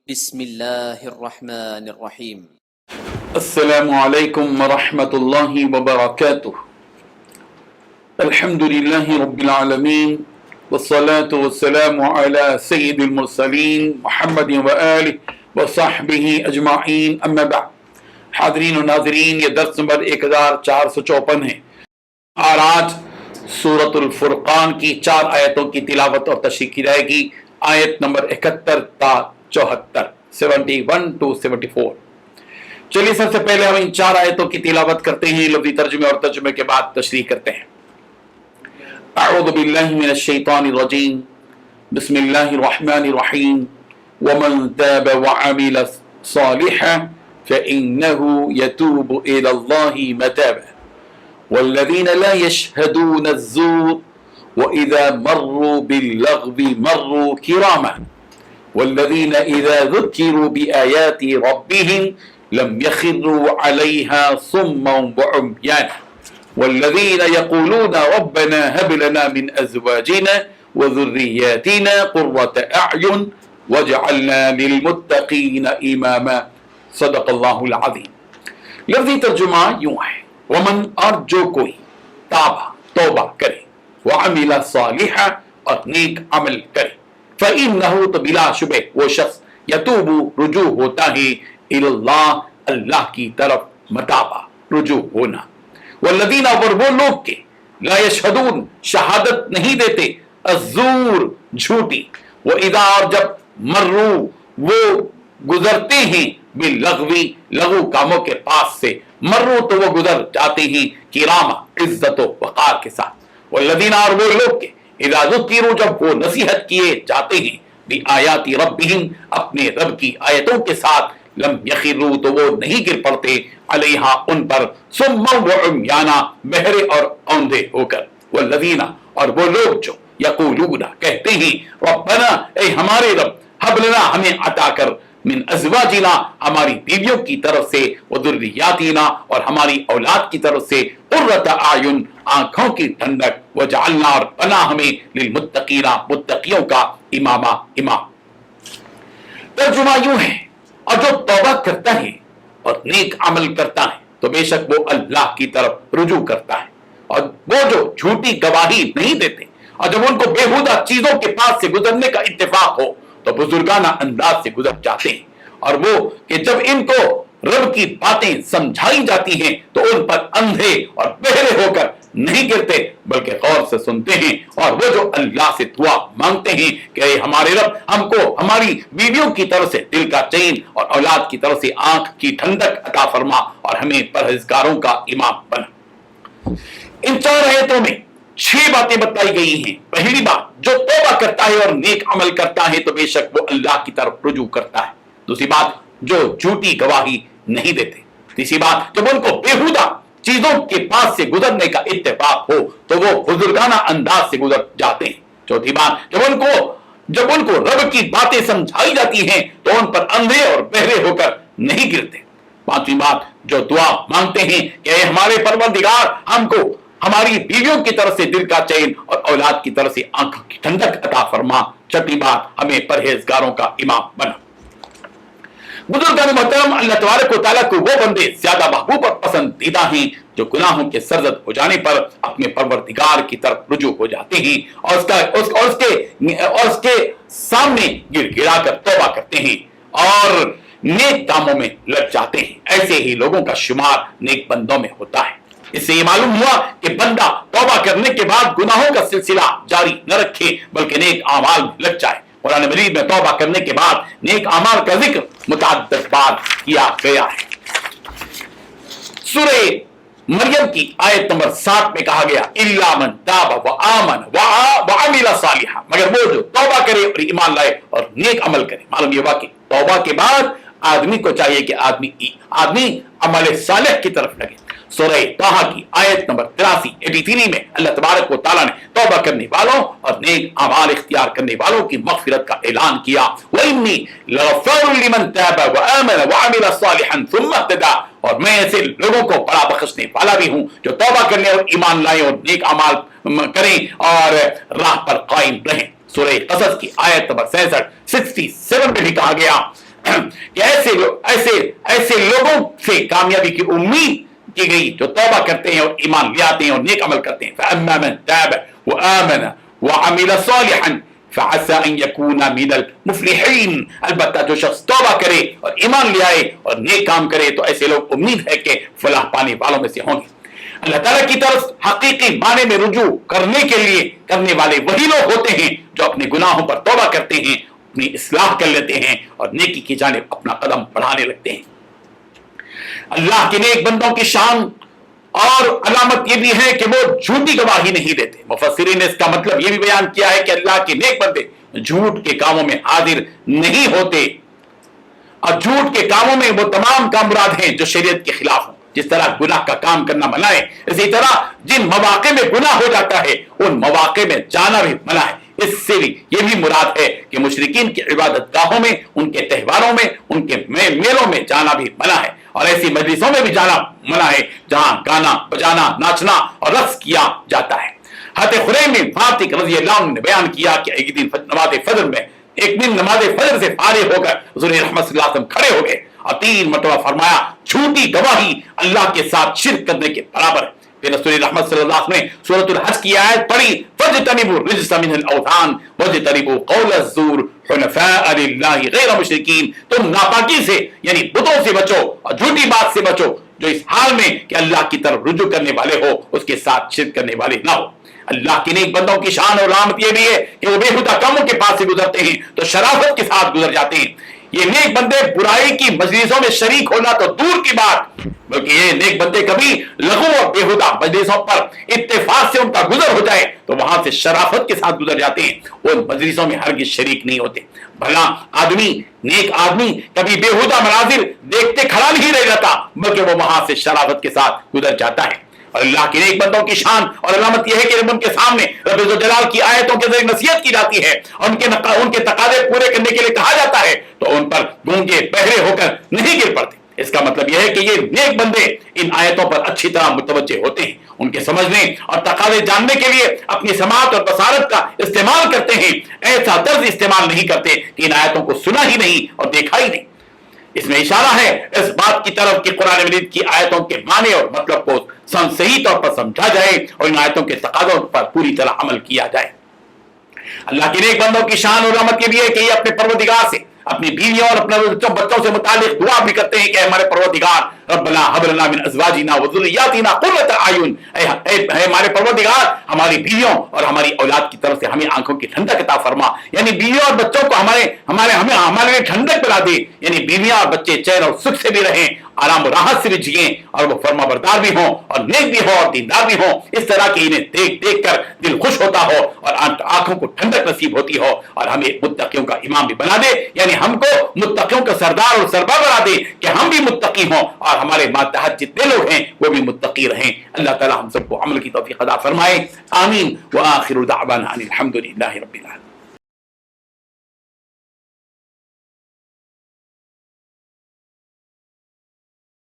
بسم اللہ الرحمن الرحیم۔ السلام علیکم ورحمۃ اللہ وبرکاتہ۔ الحمد للہ رب العالمین والصلاة والسلام علی سید المرسلین محمد وآلہ وصحبہ اجمعین، اما بعد۔ حاضرین و ناظرین، یہ درس نمبر 1454 ہے اور آج سورۃ الفرقان کی 4 آیتوں کی تلاوت اور تشریح کی جائے گی۔ آیت نمبر 71 تا 74، 71 to 74۔ چلیے سب سے پہلے ہم ان 4 آیتوں کی تلاوت کرتے ہیں، لفظی ترجمے اور ترجمے کے بعد تشریح کرتے ہیں۔ اعوذ باللہ من الشیطان الرجیم، بسم اللہ الرحمن الرحیم۔ ومن تاب وعمل صالحا فإنه يتوب إلى الله متابا والذين لا يشهدون الزور وإذا مروا باللغو مروا كراما والذين إذا ذكروا بآيات ربهم لم يخروا عليها صما وعميانا والذين يقولون ربنا هب لنا من أزواجنا وذرياتنا قرة أعين واجعلنا للمتقين إماما۔ صدق اللہ العظیم۔ لفظی ترجمہ یوں ہے، ومن، اور جو کوئی، تابہ، توبہ کرے، وعمل صالحا، اور نیک عمل کرے، فإنہ، تو بلا شبہ وہ شخص، یتوب، رجوع ہوتا ہے، الی اللہ، اللہ کی طرف، متابہ، رجوع ہونا۔ والذین، اور وہ لوگ کے، لا یشہدون، شہادت نہیں دیتے، الزور، جھوٹی، وإذا، اور جب، مروا، وہ گزرتے ہیں، باللغو، لغو کاموں کے پاس سے، مروا تو وہ گزر جاتے ہیں، کرامہ، عزت و وقار کے ساتھ۔ والذین، اور وہ لوگ کے، اذا ذکروا، جب وہ نصیحت کیے جاتے ہیں، بآیات ربہم، اپنے رب کی آیتوں کے ساتھ، لم یخروا، تو وہ نہیں گر پڑتے، علیہا، ان پر، صما وعمیانا، بہرے اور اوندھے ہو کر۔ والذین، اور وہ لوگ جو، یقولون، کہتے ہیں، ربنا، اے ہمارے رب، ہب لنا، ہمیں عطا کر، من ازواجنا، ہماری بیویوں کی طرف سے، وذریاتنا، اور ہماری اولاد کی طرف سے، قرۃ اعین، آنکھوں کی ٹھنڈک، وجعلنا، اور بنا ہمیں، للمتقین، متقیوں کا، اماما، امام۔ ترجمہ یوں ہے، اور جو توبہ کرتا ہے اور نیک عمل کرتا ہے تو بے شک وہ اللہ کی طرف رجوع کرتا ہے، اور وہ جو جھوٹی گواہی نہیں دیتے، اور جب ان کو بےہودہ چیزوں کے پاس سے گزرنے کا اتفاق ہو تو بزرگانہ انداز سے گزر جاتے ہیں، اور وہ کہ جب ان کو رب کی باتیں سمجھائی جاتی ہیں تو ان پر اندھے اور بہرے ہو کر نہیں گرتے بلکہ غور سے سنتے ہیں، اور وہ جو اللہ سے دعا مانگتے ہیں کہ اے ہمارے رب، ہم کو ہماری بیویوں کی طرف سے دل کا چین اور اولاد کی طرف سے آنکھ کی ٹھنڈک عطا فرما، اور ہمیں پرہیزگاروں کا امام بنا۔ ان 4 آیتوں میں 6 باتیں بتائی گئی ہیں۔ پہلی بات، جو توبہ کرتا ہے اور نیک عمل کرتا ہے تو بے شک وہ اللہ کی طرف رجوع کرتا ہے۔ دوسری بات، جو جھوٹی گواہی نہیں دیتے۔ تیسری بات، جب ان کو بےہودہ چیزوں کے پاس سے گزرنے کا اتفاق ہو تو وہ بزرگانہ انداز سے گزر جاتے ہیں۔ چوتھی بات، جب ان کو رب کی باتیں سمجھائی جاتی ہیں تو ان پر اندھے اور بہرے ہو کر نہیں گرتے۔ پانچویں بات، جو دعا مانگتے ہیں کہ اے ہمارے پروردگار، ہم کو ہماری بیویوں کی طرف سے دل کا چین اور اولاد کی طرف سے آنکھوں کی ٹھنڈک عطا فرما۔ چھٹی بات، ہمیں پرہیزگاروں کا امام بنا۔ بزرگان محترم، اللہ تبارک و تعالیٰ کو وہ بندے زیادہ محبوب اور پسندیدہ ہیں جو گناہوں کے سرزد ہو جانے پر اپنے پروردگار کی طرف رجوع ہو جاتے ہیں اور اس کے سامنے گر گرا کر توبہ کرتے ہیں اور نیک کاموں میں لگ جاتے ہیں۔ ایسے ہی لوگوں کا شمار نیک بندوں میں ہوتا ہے۔ اس سے یہ معلوم ہوا کہ بندہ توبہ کرنے کے بعد گناہوں کا سلسلہ جاری نہ رکھے بلکہ نیک اعمال میں لگ جائے۔ قرآن مجید میں توبہ کرنے کے بعد نیک اعمال کا ذکر متعدد بار کیا گیا ہے۔ سورہ مریم کی آیت نمبر 7 میں کہا گیا، الا من تاب وآمن وعمل صالحا، مگر وہ جو توبہ کرے اور ایمان لائے اور نیک عمل کرے۔ معلوم یہ ہوا کہ توبہ کے بعد آدمی کو چاہیے کہ آدمی عمل صالح کی طرف لگے۔ سورہ طٰہٰ کی آیت نمبر 83 میں اللہ تبارک و تعالیٰ نے توبہ کرنے والوں اور نیک اعمال اختیار کرنے والوں کی مغفرت کا اعلان کیا۔ وَإِنِّي لَغَفَّارٌ لِمَن تَابَ وَآمَنَ وَعَمِلَ صَالِحًا ثُمَّ اهْتَدَىٰ، اور میں ایسے لوگوں کو بڑا بخشنے والا بھی ہوں جو توبہ کرنے اور ایمان لائیں اور نیک اعمال کریں اور راہ پر قائم رہیں۔ سورہ قصص کی آیت نمبر 67 میں بھی کہا گیا، کہ ایسے لوگوں سے کامیابی کی امید کی گئی جو توبہ کرتے ہیں اور ایمان لے آتے ہیں اور نیک عمل کرتے ہیں. فَأَمَّا مَن تَابَ وَآمَنَ وَعَمِلَ صَالِحًا فَعَسَىٰ أَن يَكُونَ مِنَ الْمُفْلِحِينَ. البتہ جو شخص توبہ کرے اور ایمان لے آئے اور نیک کام کرے تو ایسے لوگ امید ہے کہ فلاح پانے والوں میں سے ہوں گے. اللہ تعالیٰ کی طرف حقیقی معنی میں رجوع کرنے کے لیے کرنے والے وہی لوگ ہوتے ہیں جو اپنے گناہوں پر توبہ کرتے ہیں, اپنی اصلاح کر لیتے ہیں اور نیکی کی جانب اپنا قدم بڑھانے لگتے ہیں. اللہ کے نیک بندوں کی شان اور علامت یہ بھی ہے کہ وہ جھوٹی گواہی نہیں دیتے. مفسرین نے اس کا مطلب یہ بھی بیان کیا ہے کہ اللہ کے نیک بندے جھوٹ کے کاموں میں حاضر نہیں ہوتے, اور جھوٹ کے کاموں میں وہ تمام کام مراد ہیں جو شریعت کے خلاف ہوں. جس طرح گناہ کا کام کرنا منع ہے, اسی طرح جن مواقع میں گناہ ہو جاتا ہے ان مواقع میں جانا بھی منع ہے. اس سے بھی یہ بھی مراد ہے کہ مشرکین کی عبادت گاہوں میں, ان کے تہواروں میں, ان کے میلوں میں جانا بھی منع ہے, اور ایسی مجلسوں میں بھی جانا منع ہے جہاں گانا بجانا ناچنا اور رقص کیا جاتا ہے. حضرت خریم بن فاتق رضی اللہ عنہ نے بیان کیا کہ ایک دن نماز فجر سے فارغ ہو کر حضور رحمت صلی اللہ علیہ وسلم کھڑے ہو گئے اور 3 مرتبہ فرمایا جھوٹی گواہی اللہ کے ساتھ شرک کرنے کے برابر ہے. پھر رسول رحمت صلی اللہ علیہ وسلم نے سورۃ الحج کی آیت پڑھی فَاجْتَنِبُوا الرِّجْسَ مِنَ الْأَوْثَانِ وَاجْتَنِبُوا قَوْلَ الزُّورِ حُنَفَاءَ لِلَّهِ غَيْرَ مُشْرِكِينَ. تم ناپاکی سے یعنی بتوں سے بچو اور جھوٹی بات سے بچو جو اس حال میں کہ اللہ کی طرف رجوع کرنے والے ہو, اس کے ساتھ شرک کرنے والے نہ ہو. اللہ کے نیک بندوں کی شان اور علامت یہ بھی ہے کہ وہ بےہودہ کاموں کے پاس سے گزرتے ہیں تو شرافت کے ساتھ گزر جاتے ہیں. یہ نیک بندے برائی کی مجلسوں میں شریک ہونا تو دور کی بات, بلکہ یہ نیک بندے کبھی لغو اور بےہودہ مجلسوں پر اتفاق سے ان کا گزر ہو جائے تو وہاں سے شرافت کے ساتھ گزر جاتے ہیں, وہ مجلسوں میں ہرگز شریک نہیں ہوتے. بھلا آدمی, نیک آدمی کبھی بےہودہ مناظر دیکھتے کھڑا نہیں رہ جاتا بلکہ وہ وہاں سے شرافت کے ساتھ گزر جاتا ہے. اور اللہ کے نیک بندوں کی شان اور علامت یہ ہے کہ جب ان کے سامنے رب ذوالجلال کی آیتوں کے ذریعے نصیحت کی جاتی ہے اور ان کے تقاضے پورے کرنے کے لیے کہا جاتا ہے تو ان پر گونگے بہرے ہو کر نہیں گر پڑتے. اس کا مطلب یہ ہے کہ یہ نیک بندے ان آیتوں پر اچھی طرح متوجہ ہوتے ہیں, ان کے سمجھنے اور تقاضے جاننے کے لیے اپنی سماعت اور بصارت کا استعمال کرتے ہیں. ایسا طرز استعمال نہیں کرتے کہ ان آیتوں کو سنا ہی نہیں اور دیکھا ہی نہیں. اس میں اشارہ ہے اس بات کی طرف کہ قرآن مجید کی آیتوں کے معنی اور مطلب کو صحیح طور پر سمجھا جائے اور ان آیتوں کے تقاضوں پر پوری طرح عمل کیا جائے. اللہ کے نیک بندوں کی شان اور رحمت یہ بھی ہے کہ یہ اپنے پروردگار سے, اپنی بیویوں اور اپنے بچوں سے متعلق دعا بھی کرتے ہیں کہ ہمارے پروردگار ربنا هب لنا من ازواجنا وذرياتنا قرۃ اعین, اے ہمارے پروردگار ہماری بیویوں اور ہماری اولاد کی طرف سے ہمیں آنکھوں کی ٹھنڈک عطا فرما. یعنی بیویوں اور بچوں کو ہمارے لیے ٹھنڈک پلا دے, یعنی بیویاں اور بچے چین اور سکھ سے بھی رہیں, آرام و راحت سے بھی جئیں اور وہ فرما بردار بھی ہوں اور نیک بھی ہوں اور دیندار بھی ہوں, اس طرح کہ انہیں دیکھ دیکھ کر دل خوش ہوتا ہو اور آنکھوں کو ٹھنڈک نصیب ہوتی ہو, اور ہمیں متقیوں کا امام بھی بنا دے, یعنی ہم کو متقیوں کا سردار اور سربراہ بنا دے کہ ہم بھی متقی ہوں اور ہمارے ماتحت جتنے لوگ ہیں وہ بھی متقی رہیں. اللہ تعالی ہم سب کو عمل کی توفیق عطا فرمائے. آمین. وآخر دعوانا ان الحمد للہ رب العالمین.